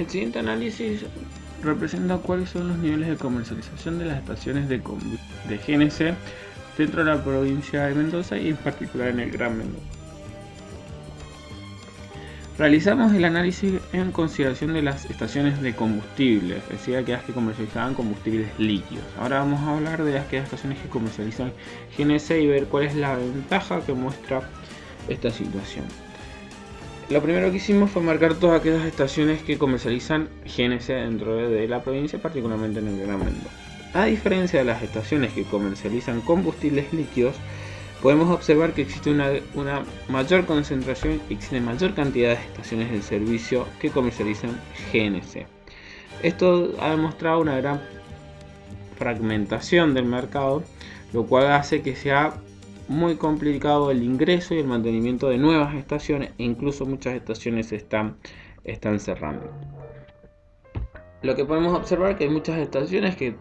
El siguiente análisis representa cuáles son los niveles de comercialización de las estaciones de GNC dentro de la provincia de Mendoza y en particular en el Gran Mendoza. Realizamos el análisis en consideración de las estaciones de combustible, es decir, aquellas que comercializaban combustibles líquidos. Ahora vamos a hablar de aquellas estaciones que comercializan GNC y ver cuál es la ventaja que muestra esta situación. Lo primero que hicimos fue marcar todas aquellas estaciones que comercializan GNC dentro de la provincia, particularmente en el Gran Mendoza. A diferencia de las estaciones que comercializan combustibles líquidos, podemos observar que existe una mayor concentración, existe mayor cantidad de estaciones de servicio que comercializan GNC. Esto ha demostrado una gran fragmentación del mercado, lo cual hace que sea muy complicado el ingreso y el mantenimiento de nuevas estaciones, e incluso muchas estaciones están cerrando. Lo que podemos observar es que hay muchas estaciones que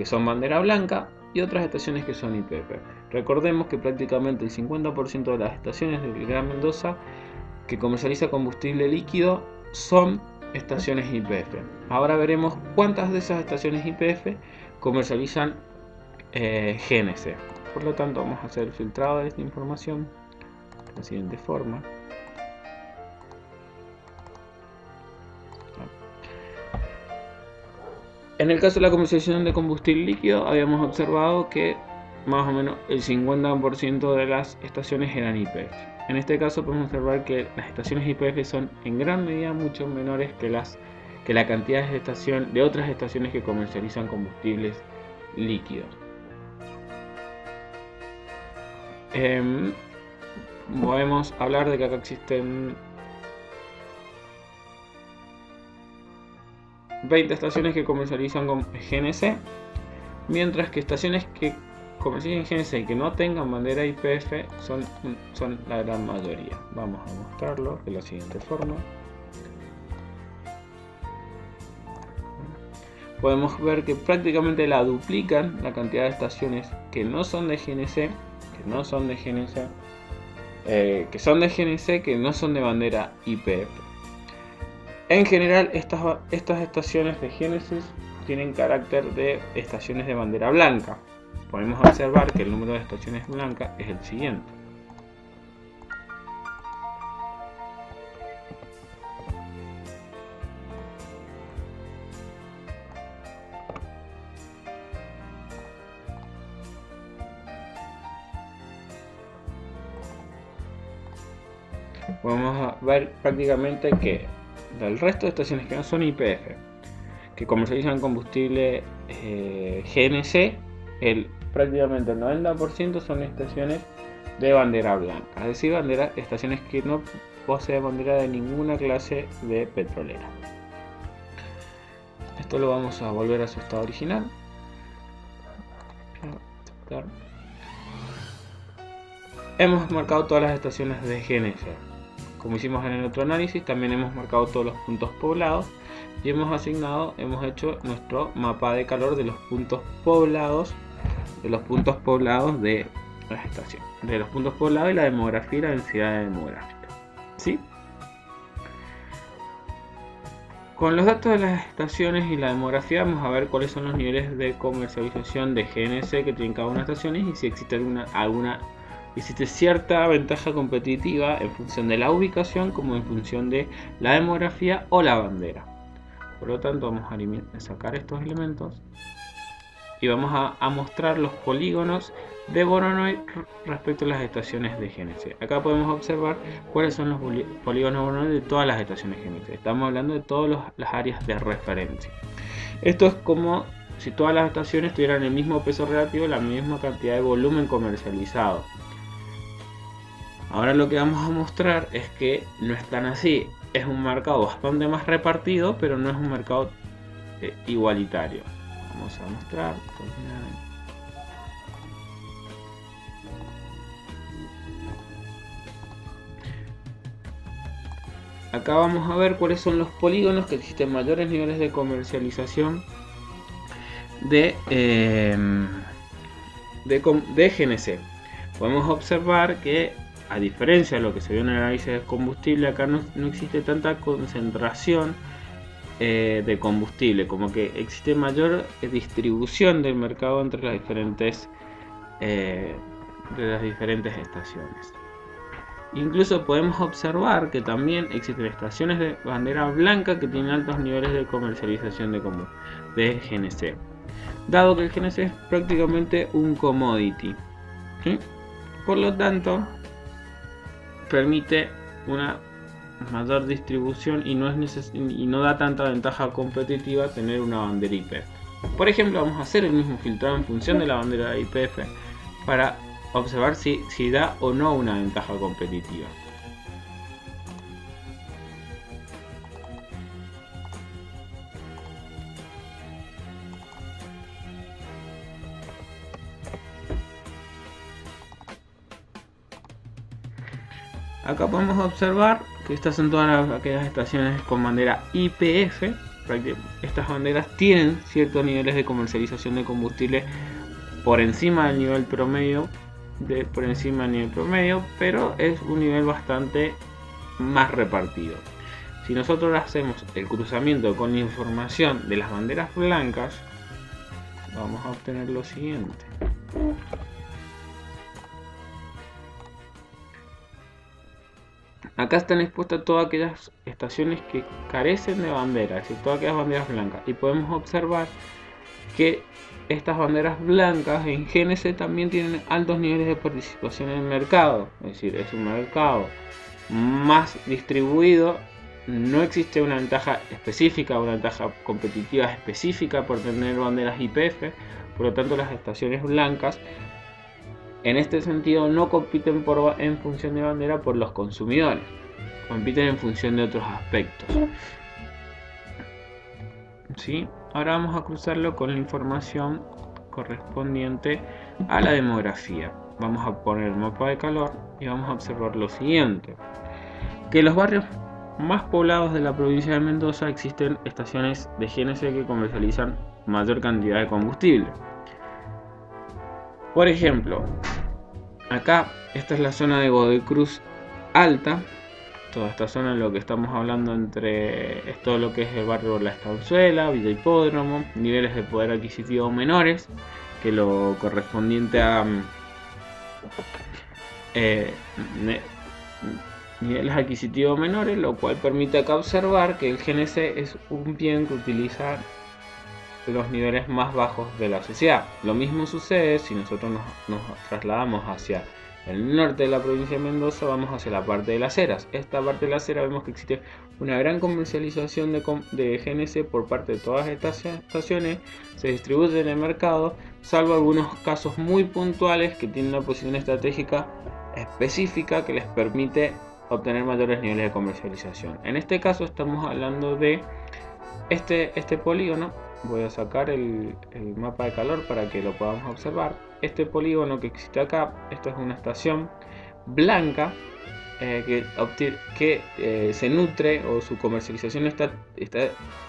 son bandera blanca y otras estaciones que son YPF. Recordemos que prácticamente el 50% de las estaciones del Gran Mendoza que comercializa combustible líquido son estaciones YPF. Ahora veremos cuántas de esas estaciones YPF comercializan GNC. Por lo tanto, vamos a hacer el filtrado de esta información de la siguiente forma. En el caso de la comercialización de combustible líquido, habíamos observado que más o menos el 50% de las estaciones eran YPF. En este caso podemos observar que las estaciones YPF son en gran medida mucho menores que la cantidad de otras estaciones que comercializan combustibles líquidos. Podemos hablar de que acá existen 20 estaciones que comercializan con GNC, mientras que estaciones que comercializan GNC y que no tengan bandera YPF son la gran mayoría. Vamos a mostrarlo de la siguiente forma. Podemos ver que prácticamente la duplican la cantidad de estaciones que no son de GNC, que son de GNC, que no son de bandera YPF. En general, estas estaciones de Génesis tienen carácter de estaciones de bandera blanca. Podemos observar que el número de estaciones blancas es el siguiente. Podemos ver prácticamente que del resto de estaciones que no son YPF, que comercializan combustible GNC, prácticamente el 90% son estaciones de bandera blanca, es decir, estaciones que no poseen bandera de ninguna clase de petrolera. Esto lo vamos a volver a su estado original. Hemos marcado todas las estaciones de GNC. Como hicimos en el otro análisis, también hemos marcado todos los puntos poblados y hemos hecho nuestro mapa de calor de los puntos poblados de las estaciones, de los puntos poblados y la demografía y la densidad demográfica. ¿Sí? Con los datos de las estaciones y la demografía vamos a ver cuáles son los niveles de comercialización de GNC que tienen cada una de las estaciones y si existe existe cierta ventaja competitiva en función de la ubicación como en función de la demografía o la bandera. Por lo tanto, vamos a sacar estos elementos y vamos a mostrar los polígonos de Voronoi respecto a las estaciones de GNC. Acá podemos observar cuáles son los polígonos de Voronoi de todas las estaciones GNC. Estamos hablando de todas las áreas de referencia. Esto es como si todas las estaciones tuvieran el mismo peso relativo, la misma cantidad de volumen comercializado. Ahora lo que vamos a mostrar es que no es tan así. Es un mercado bastante más repartido, pero no es un mercado igualitario. Vamos a mostrar. Acá vamos a ver cuáles son los polígonos que existen mayores niveles de comercialización de GNC. Podemos observar que a diferencia de lo que se vio en el análisis de combustible, acá no existe tanta concentración de combustible, como que existe mayor distribución del mercado entre las diferentes estaciones. Incluso podemos observar que también existen estaciones de bandera blanca que tienen altos niveles de comercialización de GNC, dado que el GNC es prácticamente un commodity, ¿sí? Por lo tanto permite una mayor distribución y no da tanta ventaja competitiva tener una bandera YPF. Por ejemplo, vamos a hacer el mismo filtrado en función de la bandera de YPF para observar si da o no una ventaja competitiva. Acá podemos observar que estas son todas aquellas estaciones con bandera YPF. Estas banderas tienen ciertos niveles de comercialización de combustible por encima del nivel promedio, pero es un nivel bastante más repartido. Si nosotros hacemos el cruzamiento con la información de las banderas blancas, vamos a obtener lo siguiente. Acá están expuestas todas aquellas estaciones que carecen de bandera, es decir, todas aquellas banderas blancas, y podemos observar que estas banderas blancas en GNC también tienen altos niveles de participación en el mercado, es decir, es un mercado más distribuido. No existe una ventaja específica, una ventaja competitiva específica por tener banderas YPF, por lo tanto las estaciones blancas en este sentido no compiten en función de bandera por los consumidores, compiten en función de otros aspectos. ¿Sí? Ahora vamos a cruzarlo con la información correspondiente a la demografía. Vamos a poner el mapa de calor y vamos a observar lo siguiente: que en los barrios más poblados de la provincia de Mendoza existen estaciones de GNC que comercializan mayor cantidad de combustible. Por ejemplo, acá esta es la zona de Godoy Cruz Alta. Toda esta zona, en lo que estamos hablando es todo lo que es el barrio La Estanzuela, Villa Hipódromo, niveles de poder adquisitivo menores que lo correspondiente a niveles adquisitivos menores, lo cual permite acá observar que el GNC es un bien que utiliza los niveles más bajos de la sociedad. Lo mismo sucede si nosotros nos trasladamos hacia el norte de la provincia de Mendoza, vamos hacia la parte de las Heras. Esta parte de las Heras vemos que existe una gran comercialización de GNC por parte de todas estas estaciones, se distribuye en el mercado, salvo algunos casos muy puntuales que tienen una posición estratégica específica que les permite obtener mayores niveles de comercialización. En este caso estamos hablando de este polígono. Voy a sacar el mapa de calor para que lo podamos observar. Este polígono que existe acá, esto es una estación blanca que se nutre, o su comercialización está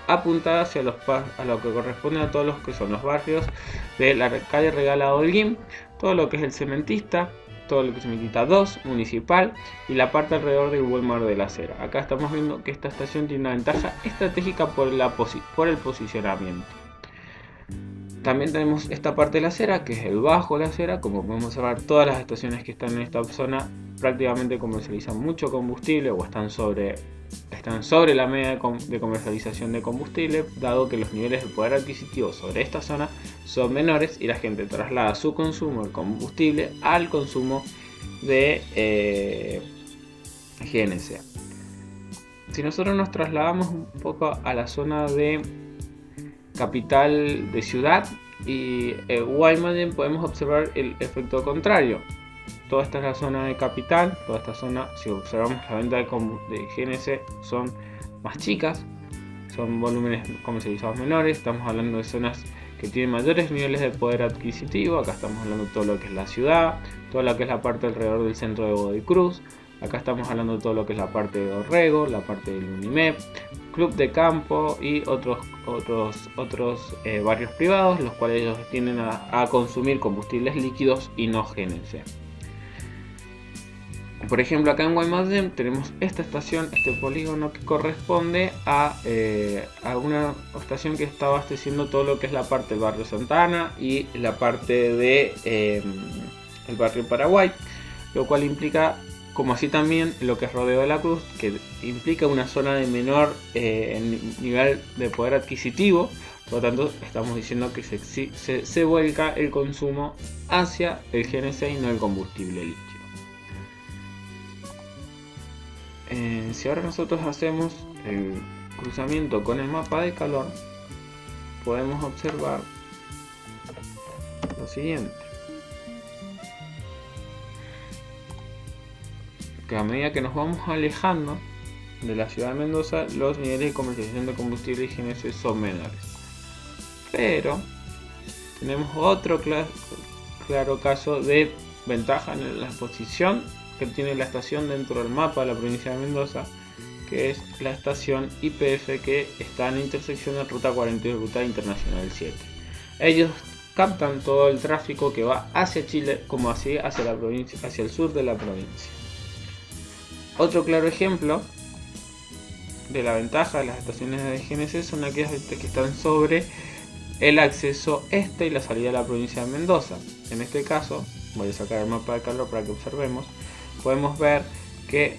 apuntada hacia a lo que corresponde a todos los que son los barrios de la calle Regalado Holguín, todo lo que es el Cementista, todo lo que es Cementista 2, Municipal, y la parte alrededor del Walmart de la Acera. Acá estamos viendo que esta estación tiene una ventaja estratégica por el posicionamiento. También tenemos esta parte de la acera, que es el bajo de la acera. Como podemos observar, todas las estaciones que están en esta zona prácticamente comercializan mucho combustible o están sobre la media de comercialización de combustible, dado que los niveles de poder adquisitivo sobre esta zona son menores y la gente traslada su consumo de combustible al consumo de GNC. Si nosotros nos trasladamos un poco a la zona de capital de ciudad y Guaymallén, podemos observar el efecto contrario. Toda esta es la zona de capital, toda esta zona, si observamos la venta de GNC, son más chicas, son volúmenes comercializados menores. Estamos hablando de zonas que tienen mayores niveles de poder adquisitivo. Acá estamos hablando de todo lo que es la ciudad, toda lo que es la parte alrededor del centro de Godoy Cruz. Acá estamos hablando de todo lo que es la parte de Dorrego, la parte del Unimep, Club de Campo y otros barrios privados, los cuales ellos tienden a consumir combustibles líquidos y no GNC. Por ejemplo, acá en Guaymallén tenemos esta estación, este polígono que corresponde a una estación que está abasteciendo todo lo que es la parte del barrio Santa Ana y la parte de el barrio Paraguay, lo cual implica, como así también lo que es Rodeo de la Cruz, que implica una zona de menor nivel de poder adquisitivo. Por lo tanto, estamos diciendo que se vuelca el consumo hacia el GNC y no el combustible líquido. Si ahora nosotros hacemos el cruzamiento con el mapa de calor, podemos observar lo siguiente: que a medida que nos vamos alejando de la ciudad de Mendoza, los niveles de comercialización de combustible y GNC son menores. Pero tenemos otro claro caso de ventaja en la posición que tiene la estación dentro del mapa de la provincia de Mendoza, que es la estación YPF, que está en la intersección de Ruta 42 y Ruta Internacional 7. Ellos captan todo el tráfico que va hacia Chile como así hacia la provincia, hacia el sur de la provincia. Otro claro ejemplo de la ventaja de las estaciones de GNC son aquellas que están sobre el acceso este y la salida de la provincia de Mendoza. En este caso, voy a sacar el mapa de calor para que observemos. Podemos ver que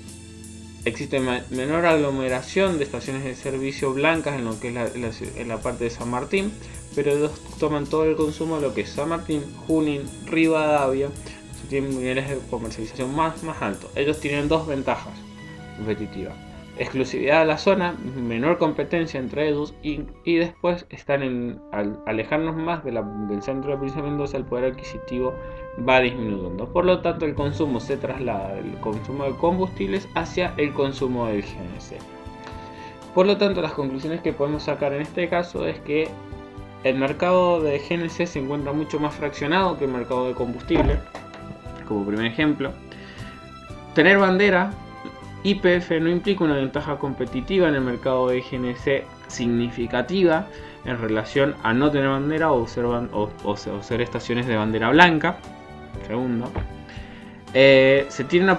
existe menor aglomeración de estaciones de servicio blancas en lo que es en la parte de San Martín, pero ellos toman todo el consumo de lo que es San Martín, Junín, Rivadavia, tienen niveles de comercialización más altos. Ellos tienen dos ventajas competitivas: exclusividad de la zona, menor competencia entre ellos, y después están al alejarnos más del centro de la provincia de Mendoza, el poder adquisitivo va disminuyendo. Por lo tanto, el consumo se traslada del consumo de combustibles hacia el consumo del GNC. Por lo tanto, las conclusiones que podemos sacar en este caso es que el mercado de GNC se encuentra mucho más fraccionado que el mercado de combustible. Como primer ejemplo, tener bandera YPF no implica una ventaja competitiva en el mercado de GNC significativa en relación a no tener bandera o ser estaciones de bandera blanca. Segundo, se tiene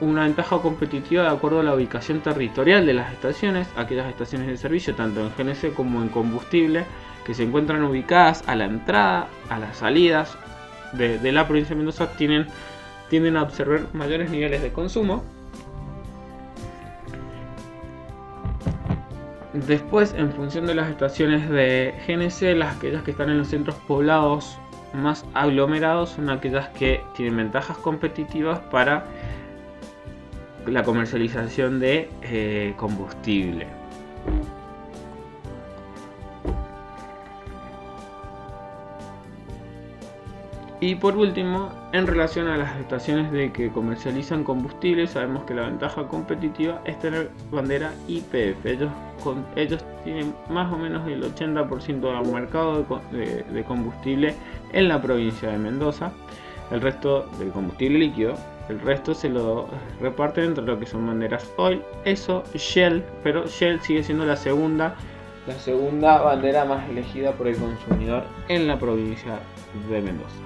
una ventaja competitiva de acuerdo a la ubicación territorial de las estaciones. Aquellas estaciones de servicio, tanto en GNC como en combustible, que se encuentran ubicadas a la entrada, a las salidas de la provincia de Mendoza, tienden a observar mayores niveles de consumo. Después, en función de las estaciones de GNC, aquellas que están en los centros poblados más aglomerados son aquellas que tienen ventajas competitivas para la comercialización de combustible. Y por último, en relación a las estaciones que comercializan combustible, sabemos que la ventaja competitiva es tener bandera YPF. Ellos tienen más o menos el 80% del mercado de combustible en la provincia de Mendoza. El resto del combustible líquido, el resto se lo reparten entre lo que son banderas Oil, ESSO, Shell, pero Shell sigue siendo la segunda bandera más elegida por el consumidor en la provincia de Mendoza.